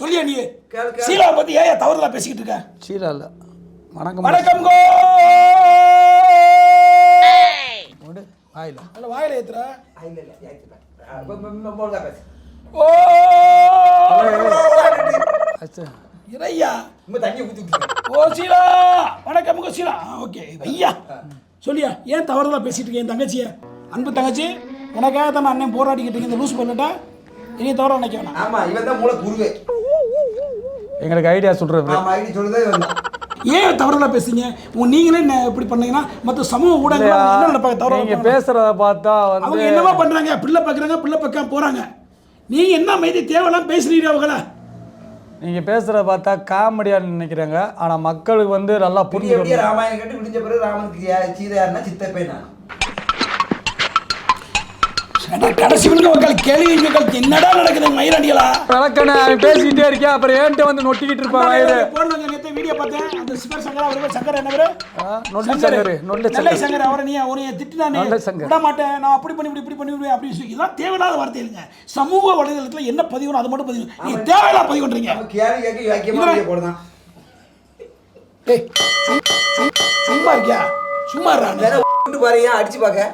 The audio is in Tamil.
சொல்லியா நீ சீலா பத்தி ஏன் தவறுதலா பேசிக்கிட்டு இருக்க? சீலா இல்ல, வணக்கம் வணக்கம் கோ வாயில அல்ல வாயில ஏத்துற இல்ல ஏத்துறேன் போல்டா பேசு. ஓ அச்சா இறையா நம்ம தண்ணி ஊத்திட்டு ஓ சீலா வணக்கம் கோ சீலா ஓகே ஐயா சொல்லியா ஏன் தவறுதலா பேசிட்டு இருக்க? என் தங்கச்சிய அன்பு தங்கச்சி உனக்காக தான் அண்ணன் போராடிக்கிட்டு இருக்கேன். இந்த லூஸ் பண்ணிட்டா இனி தவற நினைக்க வேணாம். ஆமா இவன் தான் மூளை குருவே. எங்களுக்கு ஐடியா சொல்றது. ஆமா ஐடி சொல்லுதே இவன் தான். ஏன் தவறுதலா பேசுறீங்க? நீங்களே இப்படி பண்ணீங்கன்னா மற்ற சமூக ஊடகங்கள் என்ன நினைப்பாங்க? தவறு நீங்க பேசுறத பார்த்தா வந்து அவங்க என்னவா பண்றாங்க? பிள்ளை பார்க்குறாங்க, பிள்ளை பக்கம் போறாங்க. நீங்க என்ன மைதி தேவையெல்லாம் பேசுறீங்க அவங்கள? நீங்க பேசுறத பார்த்தா காமெடியா நினைக்கிறாங்க. ஆனா மக்களுக்கு வந்து நல்லா புரிஞ்சு ராமாயணம் கேட்டு விடிஞ்ச பிறகு ராமனுக்கு சீதை யாருன்னா சித்தப்பே நான். கடைசி மக்கள் கேள்வி என்னடா நடக்குது மயிரடிகளா? விளக்கண பேசிக்கிட்டே இருக்கேன். அப்புறம் ஏன்ட்ட வந்து நொட்டிக்கிட்டு இருப்பான் வயிறு. போடுங்க நேத்து வீடியோ பார்த்தேன். அந்த சிவர் சங்கர் அவரு சங்கர் என்னவரு? நொல்லி சங்கர். நெல்லை சங்கர் அவரை நீ ஒரு திட்டினானே விட மாட்டேன் நான் அப்படி பண்ணி இப்படி பண்ணி அப்படின்னு சொல்லி இதெல்லாம் தேவையில்லாத வார்த்தை இல்லைங்க. சமூக வலைதளத்துல என்ன பதிவு அது மட்டும் பதிவு. நீ தேவையில்லாத பதிவு பண்றீங்க. கேள்வி கேட்க வாக்கியமா வீடியோ போடுதான். ஏய் சும்மா இருக்கியா? சும்மா இருடா. வேற பாருங்க அடிச்சு பாக்க.